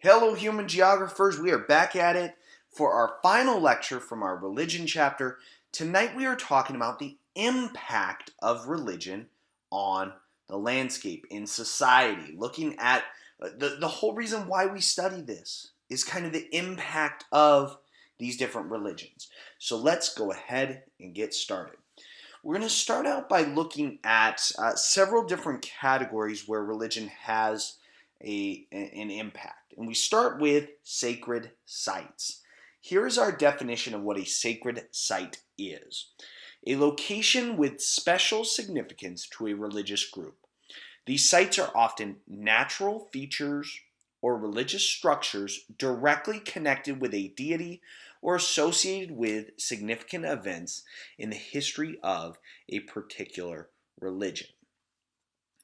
Hello, human geographers. We are back at it for our final lecture from our religion chapter. Tonight we are talking about the impact of religion on the landscape in society. Looking at the whole reason why we study this is kind of the impact of these different religions. So let's go ahead and get started. We're going to start out by looking at several different categories where religion has an impact. And we start with sacred sites. Here's our definition of what a sacred site is: a location with special significance to a religious group. These sites are often natural features or religious structures directly connected with a deity or associated with significant events in the history of a particular religion.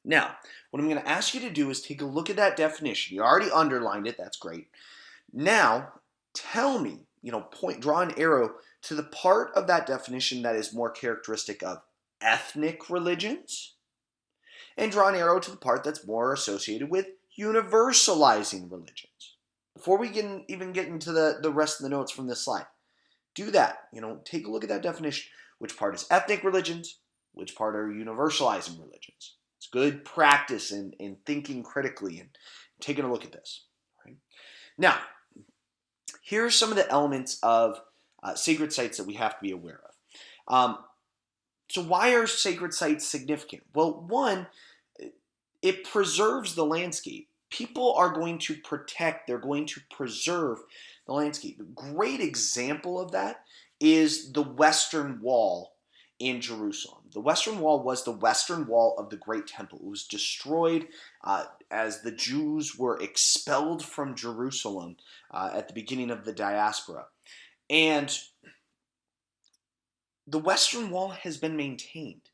Now, what I'm going to ask you to do is take a look at that definition. You already underlined it, that's great. Now, tell me, draw an arrow to the part of that definition that is more characteristic of ethnic religions, and draw an arrow to the part that's more associated with universalizing religions. Before we even get into the rest of the notes from this slide, do that. Take a look at that definition. Which part is ethnic religions? Which part are universalizing religions? It's good practice in thinking critically and taking a look at this. Right? Now, here are some of the elements of sacred sites that we have to be aware of. So why are sacred sites significant? Well, one, it preserves the landscape. People are going to protect, they're going to preserve the landscape. A great example of that is the Western Wall in Jerusalem. The Western Wall was the western wall of the Great Temple. It was destroyed as the Jews were expelled from Jerusalem at the beginning of the diaspora. And the Western Wall has been maintained.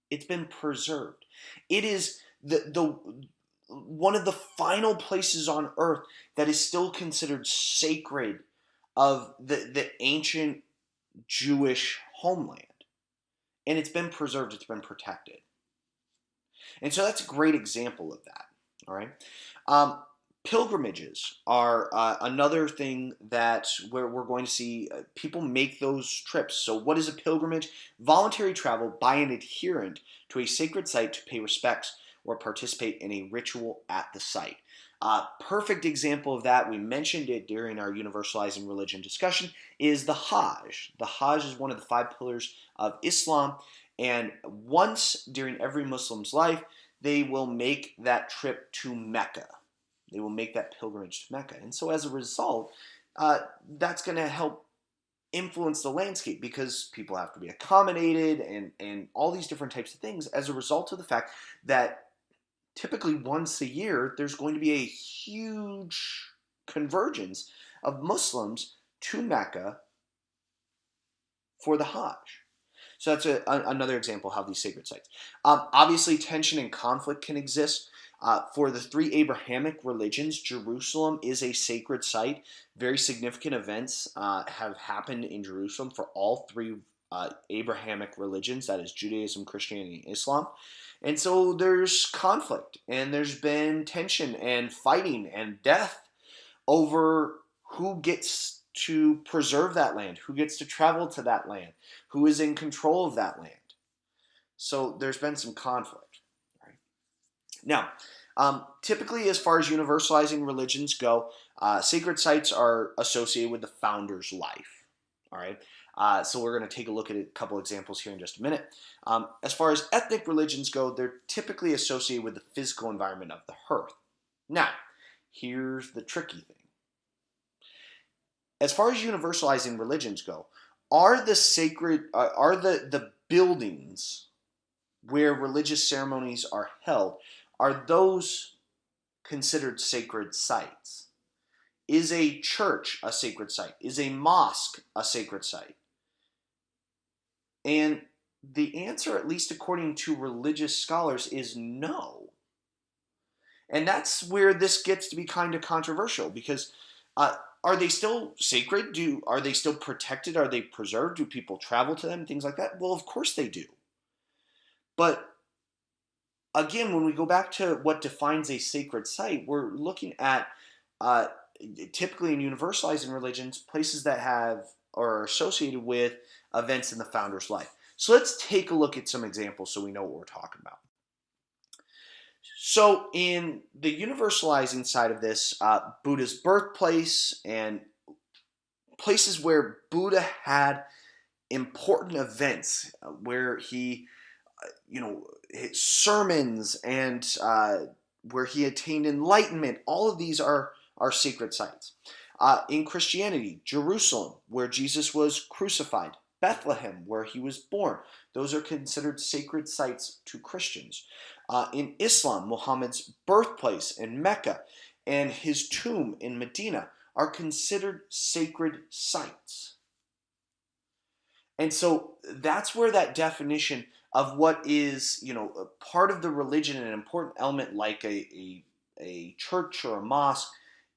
It's been preserved. It is the one of the final places on earth that is still considered sacred of the ancient Jewish homeland. And it's been preserved, it's been protected. And so that's a great example of that. All right. Pilgrimages are another thing that where we're going to see people make those trips. So what is a pilgrimage? Voluntary travel by an adherent to a sacred site to pay respects or participate in a ritual at the site. Perfect example of that, we mentioned it during our universalizing religion discussion, is the Hajj. The Hajj is one of the 5 pillars of Islam, and once during every Muslim's life, they will make that trip to Mecca. They will make that pilgrimage to Mecca. And so as a result, that's going to help influence the landscape because people have to be accommodated and all these different types of things as a result of the fact that typically once a year, there's going to be a huge convergence of Muslims to Mecca for the Hajj. So that's another example of how these sacred sites. Obviously, tension and conflict can exist. For the 3 Abrahamic religions, Jerusalem is a sacred site. Very significant events have happened in Jerusalem for all 3 Abrahamic religions, that is Judaism, Christianity, and Islam. And so there's conflict, and there's been tension and fighting and death over who gets to preserve that land, who gets to travel to that land, who is in control of that land. So there's been some conflict. Right? Now, typically as far as universalizing religions go, sacred sites are associated with the founder's life. All right. So we're going to take a look at a couple examples here in just a minute. As far as ethnic religions go, they're typically associated with the physical environment of the hearth. Now, here's the tricky thing. As far as universalizing religions go, are the buildings where religious ceremonies are held, are those considered sacred sites? Is a church a sacred site? Is a mosque a sacred site? And the answer, at least according to religious scholars, is no. And that's where this gets to be kind of controversial because are they still sacred? Are they still protected? Are they preserved? Do people travel to them? Things like that? Well, of course they do. But again, when we go back to what defines a sacred site, we're looking at uh, typically in universalizing religions, places that have or are associated with events in the founder's life. So let's take a look at some examples so we know what we're talking about. So in the universalizing side of this, Buddha's birthplace and places where Buddha had important events, where he, his sermons and where he attained enlightenment. All of these are sacred sites. In Christianity, Jerusalem, where Jesus was crucified, Bethlehem, where he was born. Those are considered sacred sites to Christians. In Islam, Muhammad's birthplace in Mecca and his tomb in Medina are considered sacred sites. And so that's where that definition of what is, a part of the religion, an important element like a church or a mosque,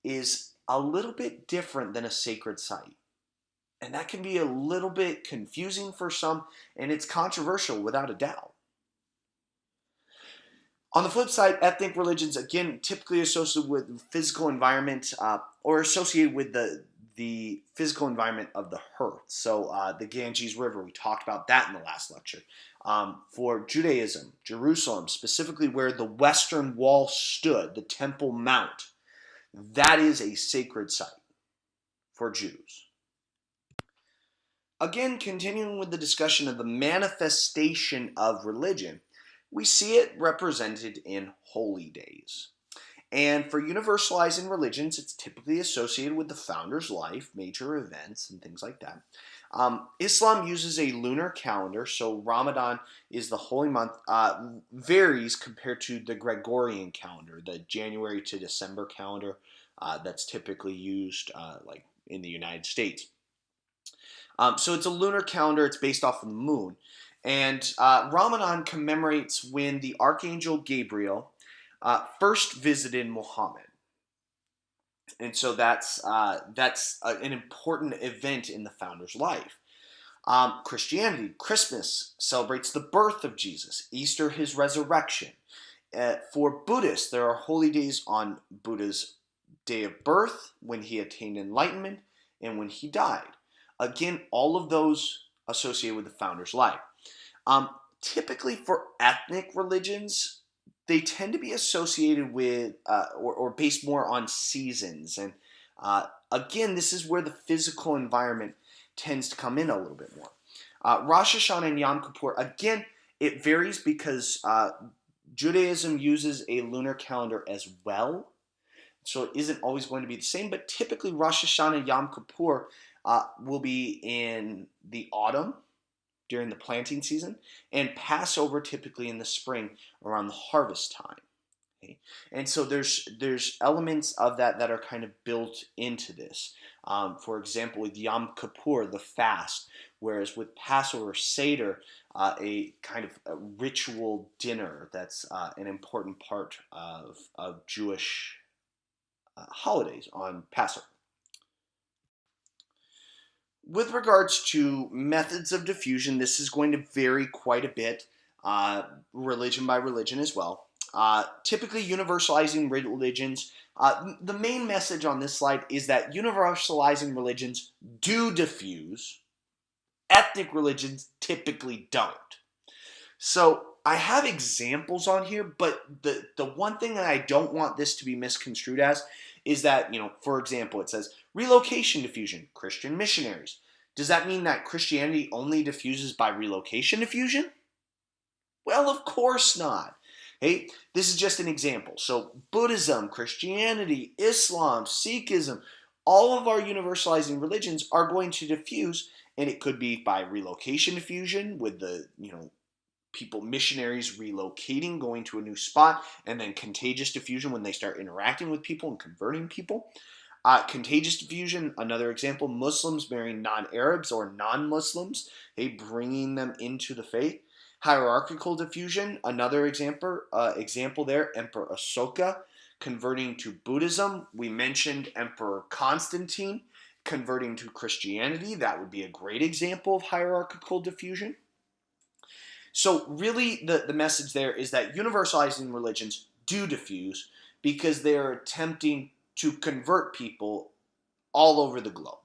is a little bit different than a sacred site. And that can be a little bit confusing for some, and it's controversial without a doubt. On the flip side, ethnic religions, again, typically associated with physical environment or associated with the physical environment of the earth. So the Ganges River, we talked about that in the last lecture. For Judaism, Jerusalem, specifically where the Western Wall stood, the Temple Mount, that is a sacred site for Jews. Again, continuing with the discussion of the manifestation of religion, we see it represented in holy days. And for universalizing religions, it's typically associated with the founder's life, major events, and things like that. Islam uses a lunar calendar, so Ramadan is the holy month, varies compared to the Gregorian calendar, the January to December calendar that's typically used like in the United States. So it's a lunar calendar, it's based off of the moon. And Ramadan commemorates when the Archangel Gabriel first visited Muhammad. And so that's an important event in the founder's life. Christianity, Christmas celebrates the birth of Jesus, Easter, his resurrection. For Buddhists, there are holy days on Buddha's day of birth, when he attained enlightenment, and when he died. Again, all of those associated with the founder's life. Typically for ethnic religions, they tend to be associated with or based more on seasons. And again, this is where the physical environment tends to come in a little bit more. Rosh Hashanah and Yom Kippur, again, it varies because Judaism uses a lunar calendar as well. So it isn't always going to be the same, but typically Rosh Hashanah and Yom Kippur will be in the autumn during the planting season, and Passover typically in the spring around the harvest time. Okay? And so there's elements of that are kind of built into this. For example, with Yom Kippur, the fast, whereas with Passover, Seder, a kind of a ritual dinner that's an important part of Jewish holidays on Passover. With regards to methods of diffusion, this is going to vary quite a bit, religion by religion as well. Typically universalizing religions, the main message on this slide is that universalizing religions do diffuse, ethnic religions typically don't. So I have examples on here, but the one thing that I don't want this to be misconstrued as is that, for example, it says relocation diffusion, Christian missionaries. Does that mean that Christianity only diffuses by relocation diffusion? Well, of course not. Hey, this is just an example. So Buddhism, Christianity, Islam, Sikhism, all of our universalizing religions are going to diffuse, and it could be by relocation diffusion with the, people, missionaries relocating, going to a new spot, and then contagious diffusion when they start interacting with people and converting people. Contagious diffusion, another example, Muslims marrying non-Arabs or non-Muslims, bringing them into the faith. Hierarchical diffusion, another example there, Emperor Asoka converting to Buddhism. We mentioned Emperor Constantine converting to Christianity. That would be a great example of hierarchical diffusion. So really the message there is that universalizing religions do diffuse because they're attempting to convert people all over the globe.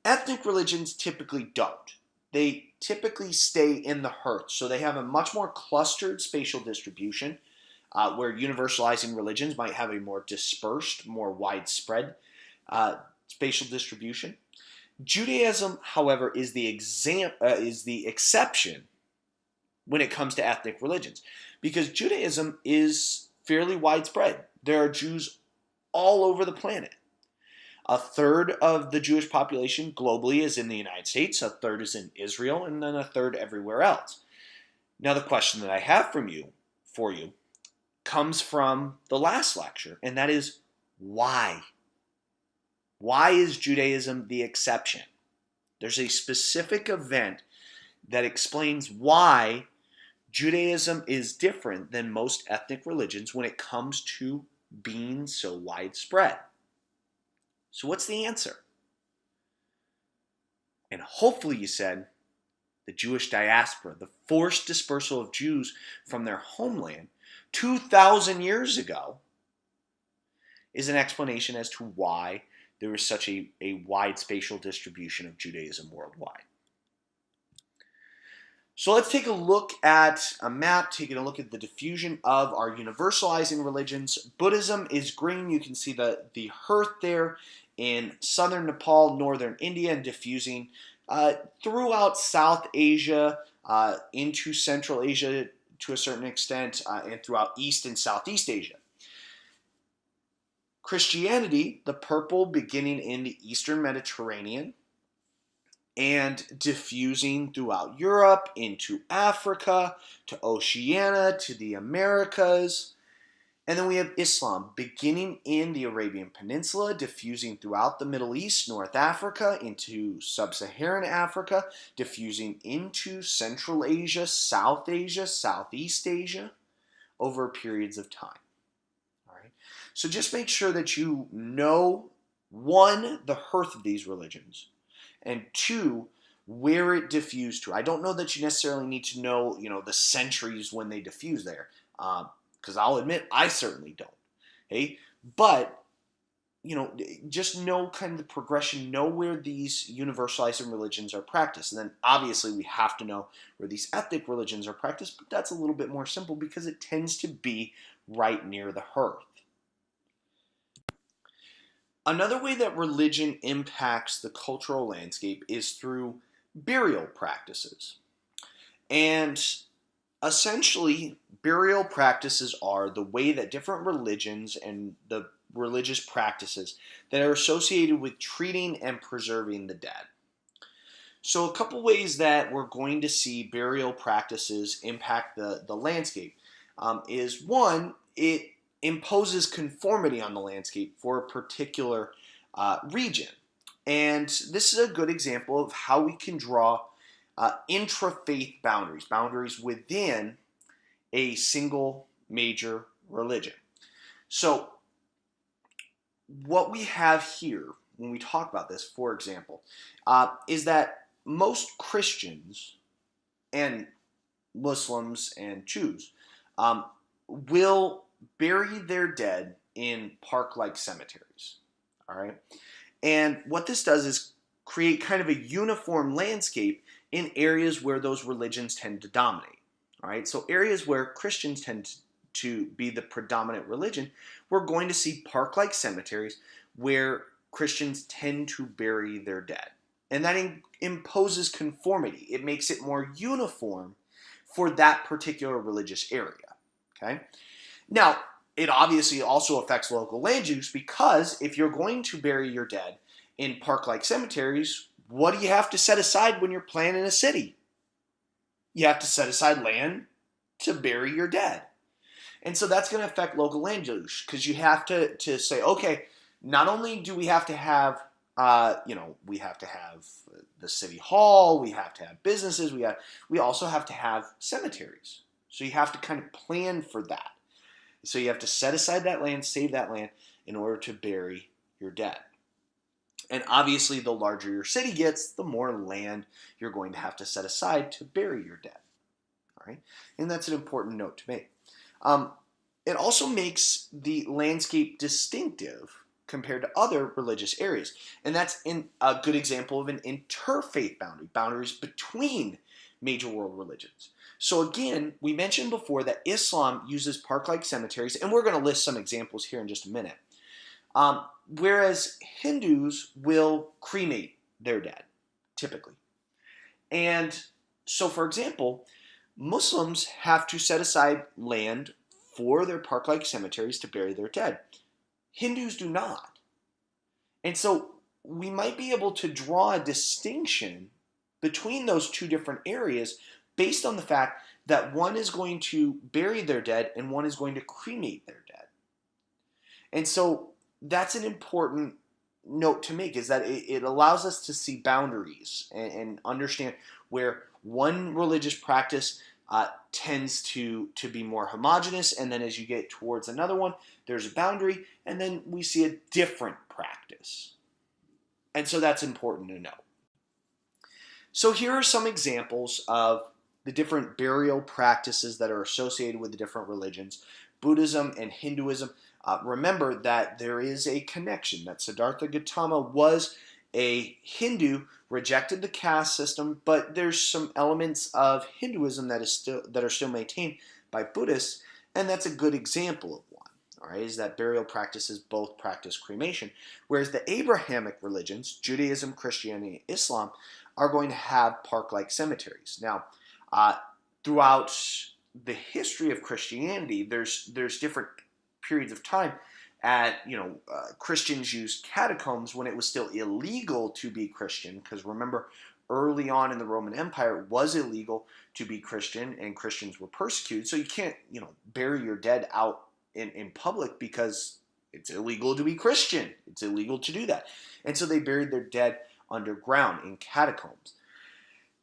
Ethnic religions typically don't. They typically stay in the hearth, so they have a much more clustered spatial distribution, where universalizing religions might have a more dispersed, more widespread spatial distribution. Judaism, however, is the exception when it comes to ethnic religions, because Judaism is fairly widespread. There are Jews all over the planet. A third of the Jewish population globally is in the United States, a third is in Israel, and then a third everywhere else. Now, the question that I have for you comes from the last lecture, and that is why? Why is Judaism the exception? There's a specific event that explains why Judaism is different than most ethnic religions when it comes to being so widespread. So what's the answer? And hopefully you said the Jewish diaspora, the forced dispersal of Jews from their homeland 2,000 years ago, is an explanation as to why there is such a wide spatial distribution of Judaism worldwide. So let's take a look at a map, taking a look at the diffusion of our universalizing religions. Buddhism is green. You can see the hearth there in southern Nepal, northern India, and diffusing throughout South Asia, into Central Asia to a certain extent, and throughout East and Southeast Asia. Christianity, the purple, beginning in the Eastern Mediterranean and diffusing throughout Europe, into Africa, to Oceania, to the Americas. And then we have Islam, beginning in the Arabian Peninsula, diffusing throughout the Middle East, North Africa, into Sub-Saharan Africa, diffusing into Central Asia, Southeast Asia, over periods of time. All right. So just make sure that you know, one, the hearth of these religions, and two, where it diffused to. I don't know that you necessarily need to know, the centuries when they diffuse there, because I'll admit I certainly don't. Okay, but just know kind of the progression, know where these universalizing religions are practiced, and then obviously we have to know where these ethnic religions are practiced. But that's a little bit more simple because it tends to be right near the hearth. Another way that religion impacts the cultural landscape is through burial practices. And essentially, burial practices are the way that different religions and the religious practices that are associated with treating and preserving the dead. So a couple ways that we're going to see burial practices impact the landscape is, one, it imposes conformity on the landscape for a particular region. And this is a good example of how we can draw intra-faith boundaries within a single major religion. So what we have here when we talk about this, for example, is that most Christians and Muslims and Jews will bury their dead in park-like cemeteries. All right, and what this does is create kind of a uniform landscape in areas where those religions tend to dominate. All right, so areas where Christians tend to be the predominant religion, we're going to see park-like cemeteries where Christians tend to bury their dead. And that imposes conformity. It makes it more uniform for that particular religious area. Okay? Now, it obviously also affects local land use, because if you're going to bury your dead in park-like cemeteries, what do you have to set aside when you're planning a city? You have to set aside land to bury your dead. And so that's going to affect local land use, because you have to say, okay, not only do we have to have, we have to have the city hall, we have to have businesses, we also have to have cemeteries. So you have to kind of plan for that. So you have to set aside that land, save that land in order to bury your dead. And obviously, the larger your city gets, the more land you're going to have to set aside to bury your dead. All right, and that's an important note to make. It also makes the landscape distinctive compared to other religious areas. And that's a good example of an interfaith boundary, boundaries between major world religions. So again, we mentioned before that Islam uses park-like cemeteries, and we're going to list some examples here in just a minute. Whereas Hindus will cremate their dead, typically. And so, for example, Muslims have to set aside land for their park-like cemeteries to bury their dead. Hindus do not. And so we might be able to draw a distinction between those two different areas based on the fact that one is going to bury their dead and one is going to cremate their dead. And so that's an important note to make, is that it allows us to see boundaries and understand where one religious practice tends to be more homogenous, and then as you get towards another one, there's a boundary, and then we see a different practice. And so that's important to know. So here are some examples of the different burial practices that are associated with the different religions, Buddhism and Hinduism. Remember that there is a connection, that Siddhartha Gautama was a Hindu, rejected the caste system, but there's some elements of Hinduism that are still maintained by Buddhists, and that's a good example of one. All right, is that burial practices both practice cremation, whereas the Abrahamic religions, Judaism, Christianity, and Islam, are going to have park-like cemeteries. Now, throughout the history of Christianity, there's different periods of time Christians used catacombs when it was still illegal to be Christian, because remember, early on in the Roman Empire, it was illegal to be Christian, and Christians were persecuted. So you can't, bury your dead out in public because it's illegal to be Christian. It's illegal to do that. And so they buried their dead underground in catacombs.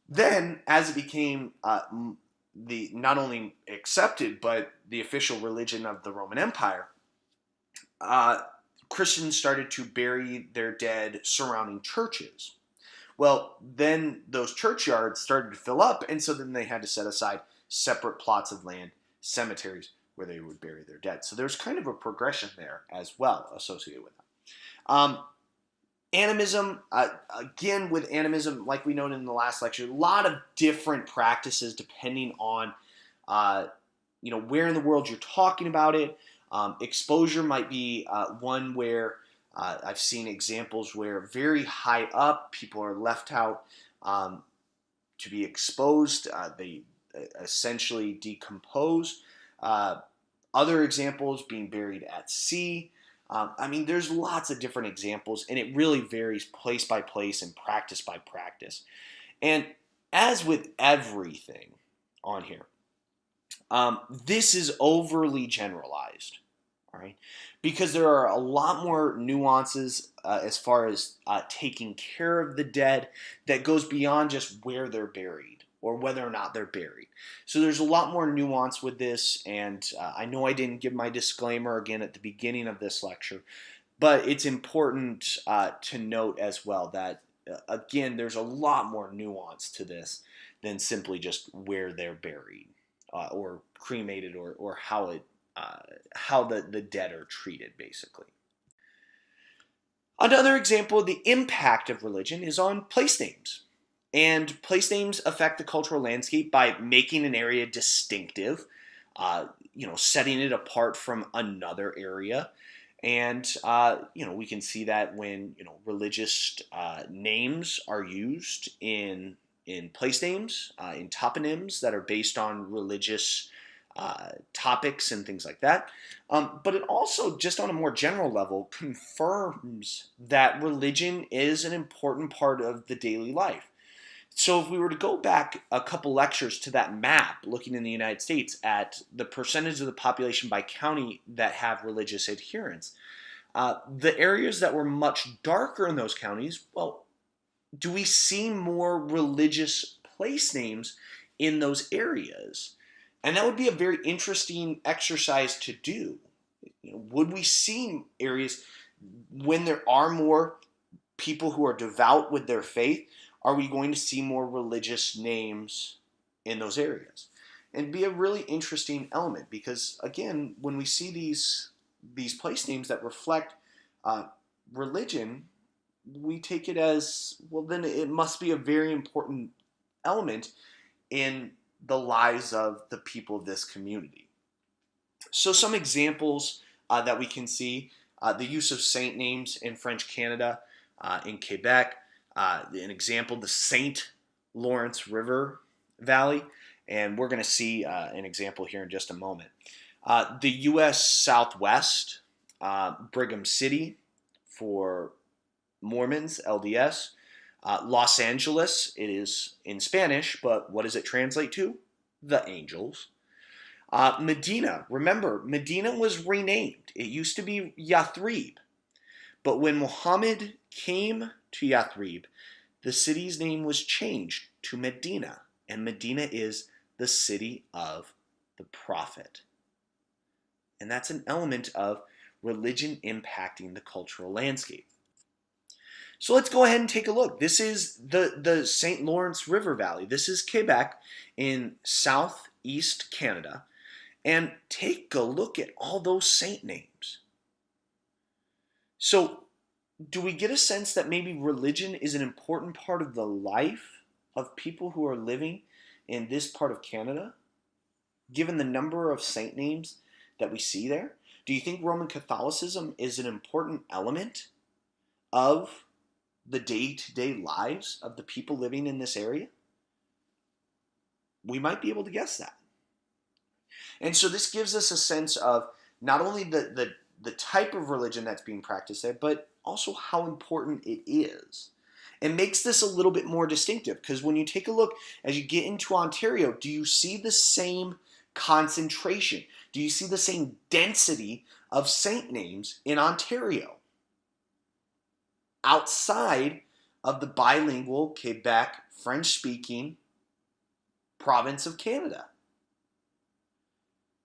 Then, as it became the not only accepted but the official religion of the Roman Empire, Christians started to bury their dead surrounding churches. Well, then those churchyards started to fill up, and so then they had to set aside separate plots of land, cemeteries, where they would bury their dead. So there's kind of a progression there as well associated with that. Animism, again with animism, like we noted in the last lecture, a lot of different practices depending on where in the world you're talking about it. Exposure might be one where I've seen examples where very high up people are left out to be exposed. They essentially decompose. Other examples being buried at sea. There's lots of different examples, and it really varies place by place and practice by practice. And as with everything on here, this is overly generalized, all right? Because there are a lot more nuances as far as taking care of the dead that goes beyond just where they're buried or whether or not they're buried. So there's a lot more nuance with this, and I know I didn't give my disclaimer again at the beginning of this lecture, but it's important to note as well that, again, there's a lot more nuance to this than simply just where they're buried or cremated or how the dead are treated, basically. Another example of the impact of religion is on place names. And place names affect the cultural landscape by making an area distinctive, setting it apart from another area. And, we can see that when, religious names are used in place names, in toponyms that are based on religious topics and things like that. But it also, just on a more general level, confirms that religion is an important part of the daily life. So if we were to go back a couple lectures to that map, looking in the United States at the percentage of the population by county that have religious adherence, the areas that were much darker in those counties, well, do we see more religious place names in those areas? And that would be a very interesting exercise to do. Would we see areas when there are more people who are devout with their faith? Are we going to see more religious names in those areas? and be a really interesting element because, again, when we see these place names that reflect uh, religion, we take it as, well, then it must be a very important element in the lives of the people of this community. So some examples that we can see, the use of saint names in French Canada, in Quebec, an example, the St. Lawrence River Valley, and we're going to see an example here in just a moment. The U.S. Southwest, Brigham City for Mormons, LDS. Los Angeles, it is in Spanish, but what does it translate to? The Angels. Medina, remember, Medina was renamed. It used to be Yathrib. But when Muhammad came to Yathrib, the city's name was changed to Medina. And Medina is the city of the prophet. And that's an element of religion impacting the cultural landscape. So let's go ahead and take a look. This is the St. Lawrence River Valley. This is Quebec in southeast Canada. And take a look at all those saint names. So do we get a sense that maybe religion is an important part of the life of people who are living in this part of Canada, given the number of saint names that we see there? Do you think Roman Catholicism is an important element of the day-to-day lives of the people living in this area? We might be able to guess that. And so this gives us a sense of not only the type of religion that's being practiced there, but also how important it is. It makes this a little bit more distinctive because when you take a look, as you get into Ontario, do you see the same concentration? Do you see the same density of saint names in Ontario? Outside of the bilingual Quebec, French-speaking province of Canada?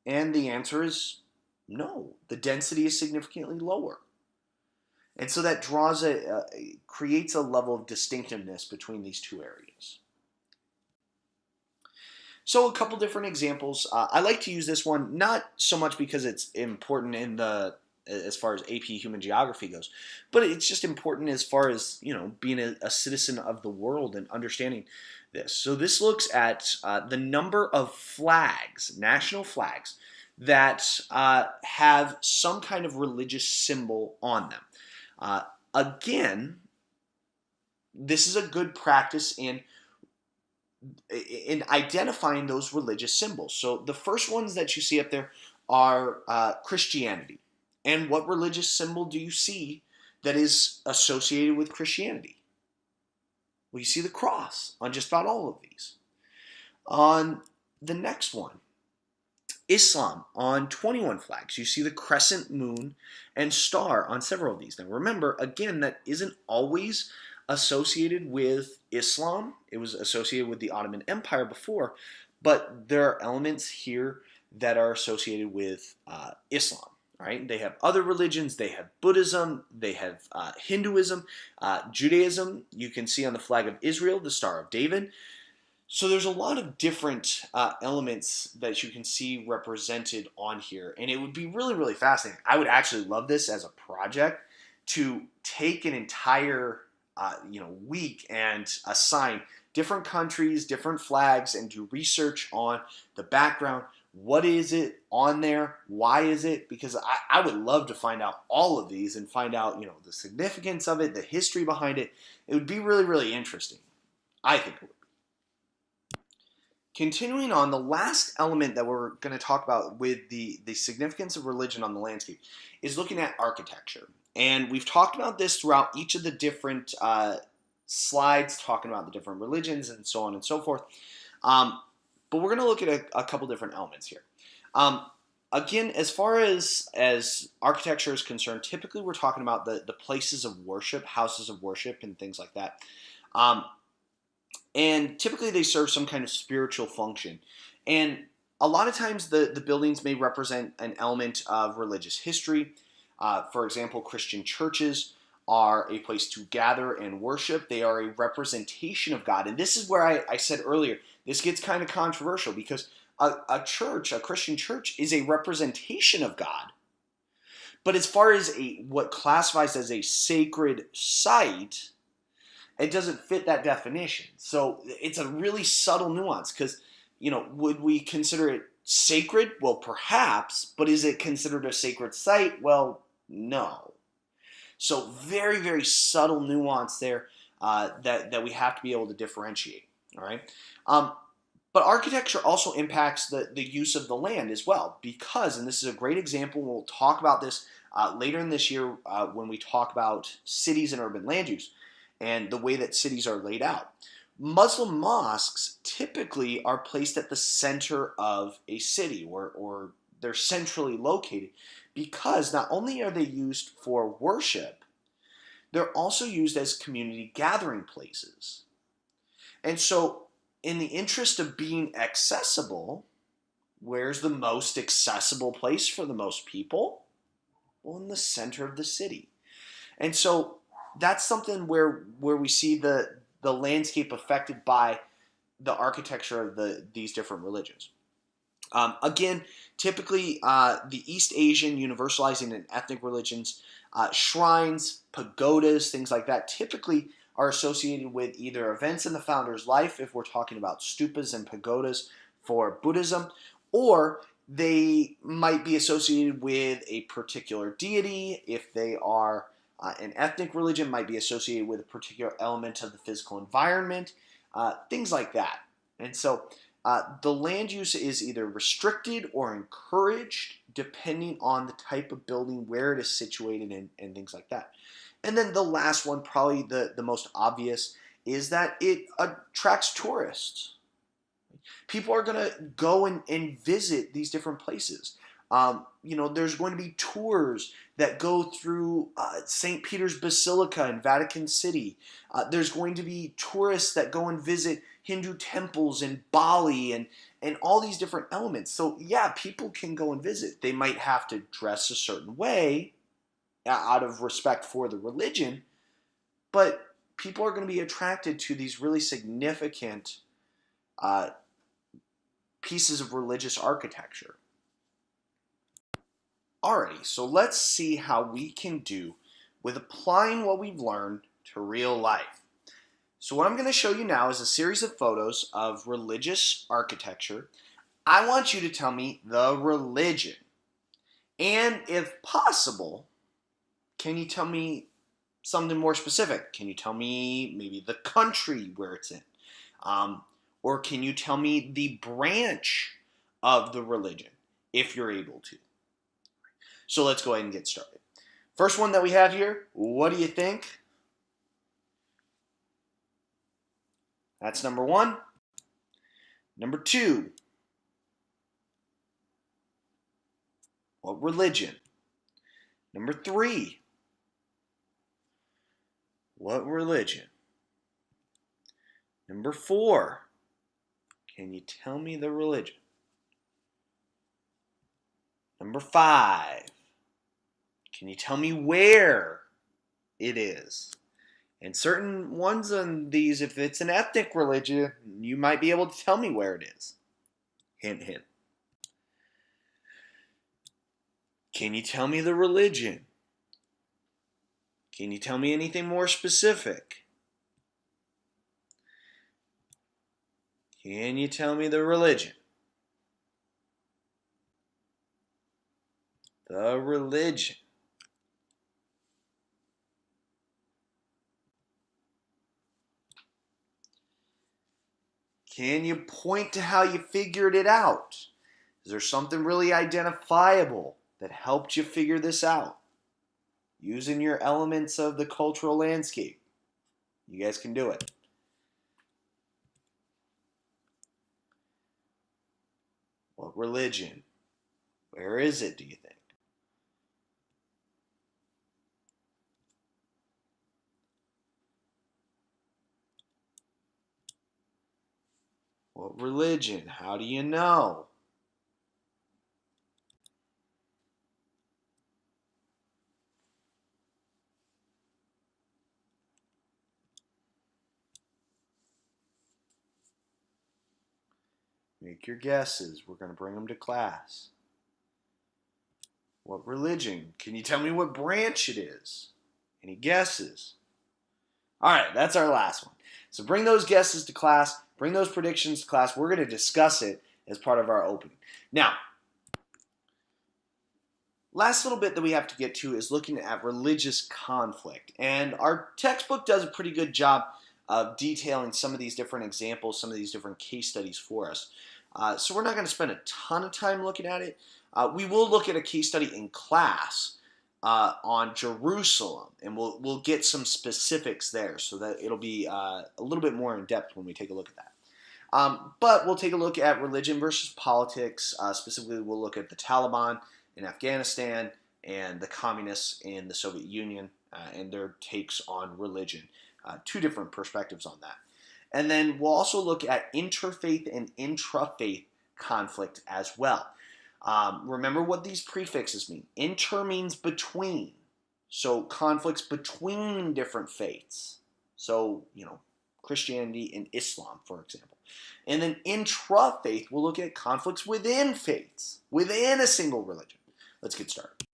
And the answer is no. The density is significantly lower. And so that creates a level of distinctiveness between these two areas. So a couple different examples. I like to use this one, not so much because it's important as far as AP Human Geography goes, but it's just important as far as, being a citizen of the world and understanding this. So this looks at the number of flags, national flags, that have some kind of religious symbol on them. Again, this is a good practice in identifying those religious symbols. So the first ones that you see up there are Christianity. And what religious symbol do you see that is associated with Christianity? Well, you see the cross on just about all of these. On the next one, Islam, on 21 flags, you see the crescent moon and star on several of these. Now remember, again, that isn't always associated with Islam. It was associated with the Ottoman Empire before, but there are elements here that are associated with Islam. Right? They have other religions. They have Buddhism. They have Hinduism, Judaism. You can see on the flag of Israel the Star of David. So there's a lot of different elements that you can see represented on here, and it would be really, really fascinating. I would actually love this as a project to take an entire week and assign different countries, different flags, and do research on the background. What is it on there? Why is it? Because I would love to find out all of these and find out, the significance of it, the history behind it. It would be really, really interesting. I think it would be. Continuing on, the last element that we're going to talk about with the significance of religion on the landscape is looking at architecture. And we've talked about this throughout each of the different slides, talking about the different religions and so on and so forth. But we're going to look at a couple different elements here. Again, as far as architecture is concerned, typically we're talking about the places of worship, houses of worship, and things like that. And typically they serve some kind of spiritual function. And a lot of times the buildings may represent an element of religious history. For example, Christian churches are a place to gather and worship. They are a representation of God. And this is where I said earlier, this gets kind of controversial because A church, a Christian church, is a representation of God. But as far as what classifies as a sacred site, it doesn't fit that definition. So it's a really subtle nuance because, would we consider it sacred? Well, perhaps, but is it considered a sacred site? Well, no. So very, very subtle nuance there that we have to be able to differentiate. All right. But architecture also impacts the use of the land as well because, and this is a great example, we'll talk about this later in this year when we talk about cities and urban land use and the way that cities are laid out. Muslim mosques typically are placed at the center of a city or they're centrally located because not only are they used for worship, they're also used as community gathering places. And so in the interest of being accessible, where's the most accessible place for the most people? Well, in the center of the city. And so that's something where we see the landscape affected by the architecture of these different religions. Again, typically the East Asian universalizing and ethnic religions, shrines, pagodas, things like that, typically are associated with either events in the founder's life, if we're talking about stupas and pagodas for Buddhism, or they might be associated with a particular deity. If they are an ethnic religion, might be associated with a particular element of the physical environment, things like that. And so the land use is either restricted or encouraged depending on the type of building, where it is situated, and things like that. And then the last one, probably the most obvious, is that it attracts tourists. People are going to go and visit these different places. There's going to be tours that go through St. Peter's Basilica in Vatican City. There's going to be tourists that go and visit Hindu temples in Bali and all these different elements. So yeah, people can go and visit. They might have to dress a certain way out of respect for the religion, but people are going to be attracted to these really significant pieces of religious architecture. Alrighty, so let's see how we can do with applying what we've learned to real life. So what I'm going to show you now is a series of photos of religious architecture. I want you to tell me the religion. And if possible, can you tell me something more specific? Can you tell me maybe the country where it's in? Or can you tell me the branch of the religion, if you're able to? So let's go ahead and get started. First one that we have here, what do you think? That's number one. Number two, what religion? Number three, what religion? Number four, can you tell me the religion? Number five, can you tell me where it is? And certain ones on these, if it's an ethnic religion, you might be able to tell me where it is. Hint, hint. Can you tell me the religion? Can you tell me anything more specific? Can you tell me the religion? The religion. Can you point to how you figured it out? Is there something really identifiable that helped you figure this out? Using your elements of the cultural landscape. You guys can do it. What religion? Where is it, do you think? What religion? How do you know? Make your guesses. We're going to bring them to class. What religion? Can you tell me what branch it is? Any guesses? All right, that's our last one. So bring those guesses to class. Bring those predictions to class. We're going to discuss it as part of our opening. Now, last little bit that we have to get to is looking at religious conflict. And our textbook does a pretty good job of detailing some of these different examples, some of these different case studies for us. So we're not going to spend a ton of time looking at it. We will look at a case study in class on Jerusalem, and we'll get some specifics there so that it'll be a little bit more in depth when we take a look at that. But we'll take a look at religion versus politics. Specifically, we'll look at the Taliban in Afghanistan and the communists in the Soviet Union and their takes on religion. Two different perspectives on that. And then we'll also look at interfaith and intrafaith conflict as well. Remember what these prefixes mean. Inter means between. So conflicts between different faiths. So, Christianity and Islam, for example. And then intrafaith, we'll look at conflicts within faiths, within a single religion. Let's get started.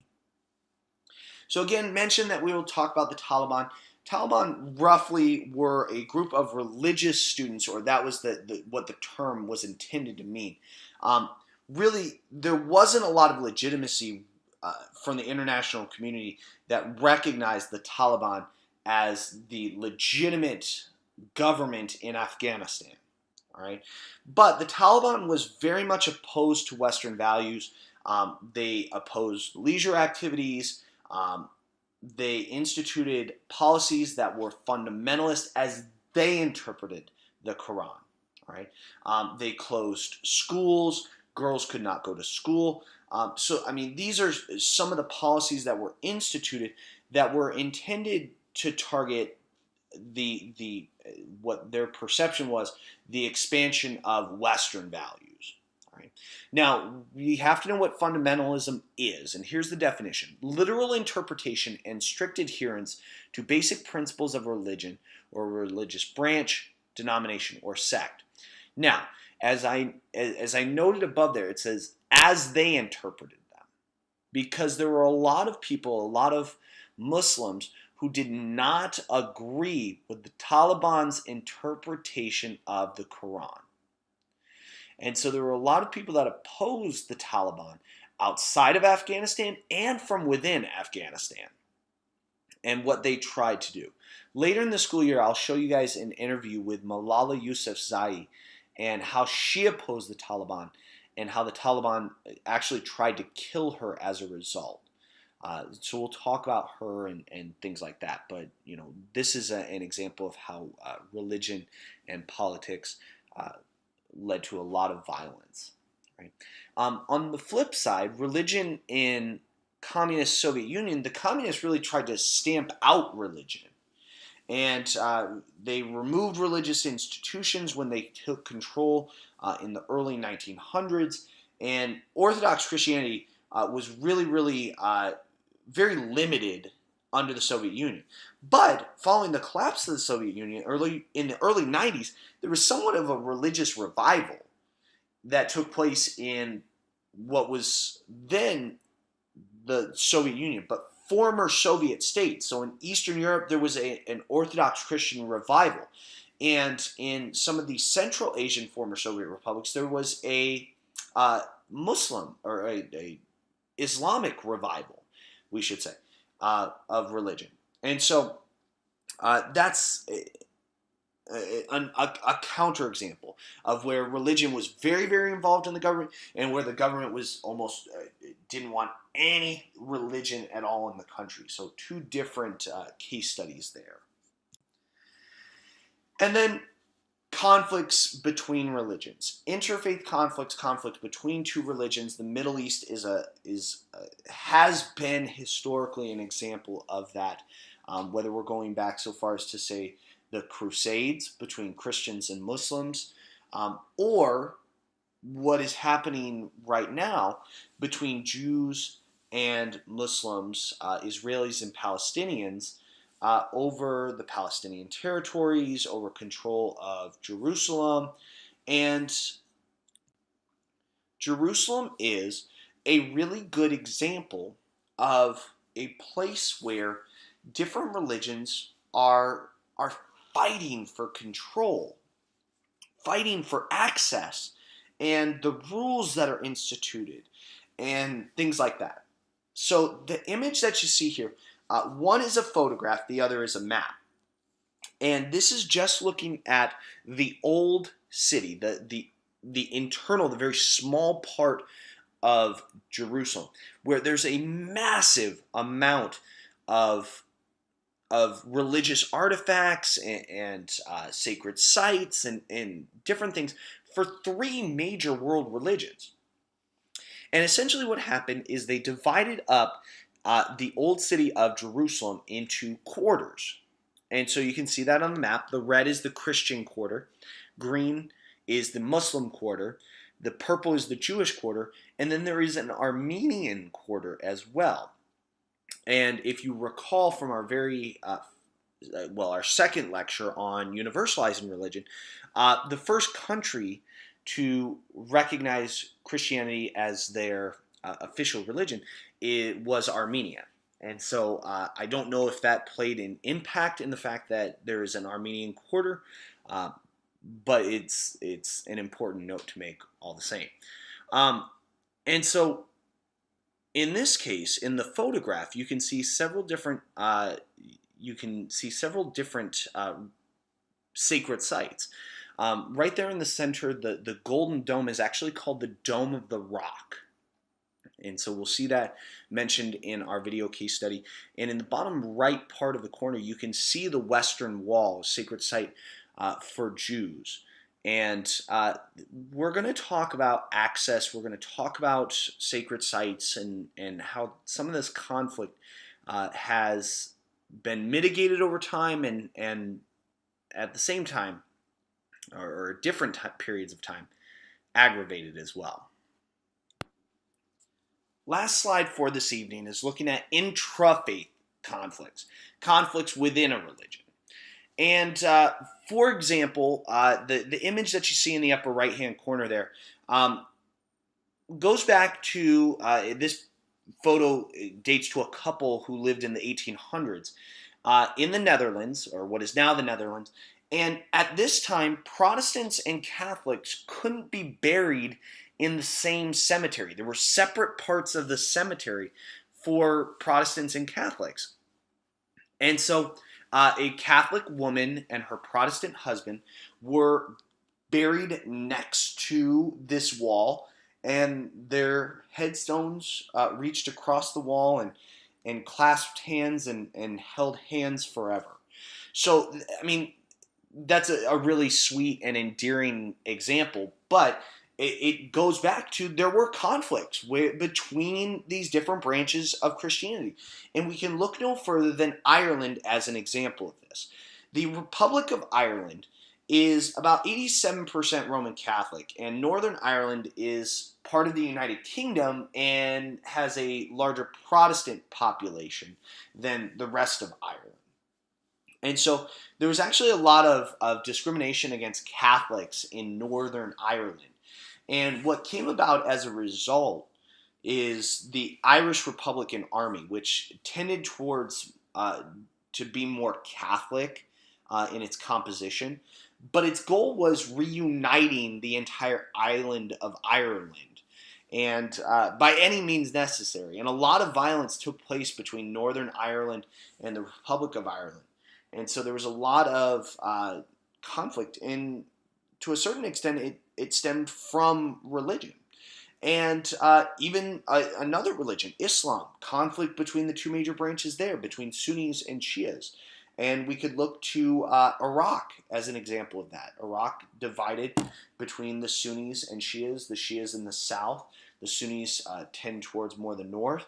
So again, mention that we will talk about the Taliban. Taliban roughly were a group of religious students, or that was what the term was intended to mean. Really, there wasn't a lot of legitimacy from the international community that recognized the Taliban as the legitimate government in Afghanistan. All right, but the Taliban was very much opposed to Western values. They opposed leisure activities. They instituted policies that were fundamentalist as they interpreted the Quran. All right, they closed schools. Girls could not go to school. These are some of the policies that were instituted that were intended to target the what their perception was, the expansion of Western values. All right. Now, we have to know what fundamentalism is, and here's the definition. Literal interpretation and strict adherence to basic principles of religion or religious branch, denomination, or sect. Now, as I noted above there, it says, as they interpreted them. Because there were a lot of people, a lot of Muslims who did not agree with the Taliban's interpretation of the Quran. And so there were a lot of people that opposed the Taliban outside of Afghanistan and from within Afghanistan and what they tried to do. Later in the school year, I'll show you guys an interview with Malala Yousafzai and how she opposed the Taliban and how the Taliban actually tried to kill her as a result. So we'll talk about her and things like that. But, this is an example of how religion and politics led to a lot of violence. Right? On the flip side, religion in communist Soviet Union, the communists really tried to stamp out religion. And they removed religious institutions when they took control in the early 1900s. And Orthodox Christianity was really very limited under the Soviet Union. But following the collapse of the Soviet Union in the early 90s, there was somewhat of a religious revival that took place in what was then the Soviet Union, but former Soviet states. So in Eastern Europe, there was an Orthodox Christian revival. And in some of the Central Asian former Soviet republics, there was a Muslim or a Islamic revival, we should say, of religion. And so that's a counterexample of where religion was very involved in the government and where the government was almost didn't want any religion at all in the country. So two different case studies there. And then conflicts between religions, interfaith conflicts, conflict between two religions. The Middle East has been historically an example of that. Whether we're going back so far as to say the Crusades between Christians and Muslims, or what is happening right now between Jews and Muslims, Israelis and Palestinians, over the Palestinian territories, over control of Jerusalem, and Jerusalem is a really good example of a place where different religions are fighting for control, fighting for access, and the rules that are instituted, and things like that. So the image that you see here, one is a photograph, the other is a map. And this is just looking at the old city, the internal, the very small part of Jerusalem, where there's a massive amount of religious artifacts and sacred sites and different things for three major world religions. And essentially what happened is they divided up the old city of Jerusalem into quarters. And so you can see that on the map. The red is the Christian quarter, green is the Muslim quarter, the purple is the Jewish quarter, and then there is an Armenian quarter as well. And if you recall from our our second lecture on universalizing religion, the first country to recognize Christianity as their official religion, it was Armenia. And so I don't know if that played an impact in the fact that there is an Armenian quarter, but it's an important note to make all the same. And so in this case, in the photograph, you can see several different sacred sites. Right there in the center, the golden dome is actually called the Dome of the Rock. And so we'll see that mentioned in our video case study. And in the bottom right part of the corner, you can see the Western Wall, a sacred site for Jews. And we're going to talk about access. We're going to talk about sacred sites and how some of this conflict has been mitigated over time and at the same time, or different periods of time, aggravated as well. Last slide for this evening is looking at intra-faith conflicts within a religion. And for example, the image that you see in the upper right-hand corner there goes back to, this photo dates to a couple who lived in the 1800s in the Netherlands, or what is now the Netherlands. And at this time, Protestants and Catholics couldn't be buried in the same cemetery. There were separate parts of the cemetery for Protestants and Catholics. And so a Catholic woman and her Protestant husband were buried next to this wall, and their headstones reached across the wall and clasped hands and held hands forever. So, I mean, that's a really sweet and endearing example, but it goes back to there were conflicts between these different branches of Christianity. And we can look no further than Ireland as an example of this. The Republic of Ireland is about 87% Roman Catholic, and Northern Ireland is part of the United Kingdom and has a larger Protestant population than the rest of Ireland. And so there was actually a lot of discrimination against Catholics in Northern Ireland. And what came about as a result is the Irish Republican Army, which tended towards to be more Catholic in its composition. But its goal was reuniting the entire island of Ireland, and by any means necessary. And a lot of violence took place between Northern Ireland and the Republic of Ireland. And so there was a lot of conflict, and to a certain extent, it stemmed from religion. And even another religion, Islam, conflict between the two major branches there, between Sunnis and Shias. And we could look to Iraq as an example of that. Iraq divided between the Sunnis and Shias, the Shias in the south. The Sunnis tend towards more the north.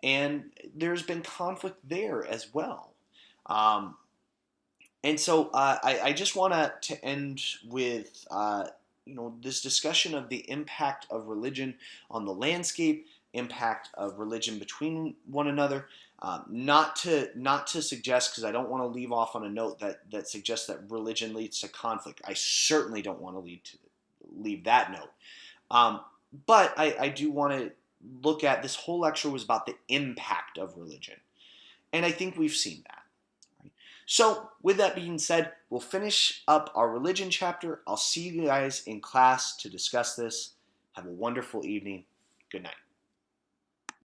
And there's been conflict there as well. And so I just want to end with this discussion of the impact of religion on the landscape, impact of religion between one another. Not to suggest, because I don't want to leave off on a note that suggests that religion leads to conflict. I certainly don't want to leave that note. But I do want to look at this whole lecture was about the impact of religion. And I think we've seen that. Right? So, with that being said, we'll finish up our religion chapter. I'll see you guys in class to discuss this. Have a wonderful evening. Good night.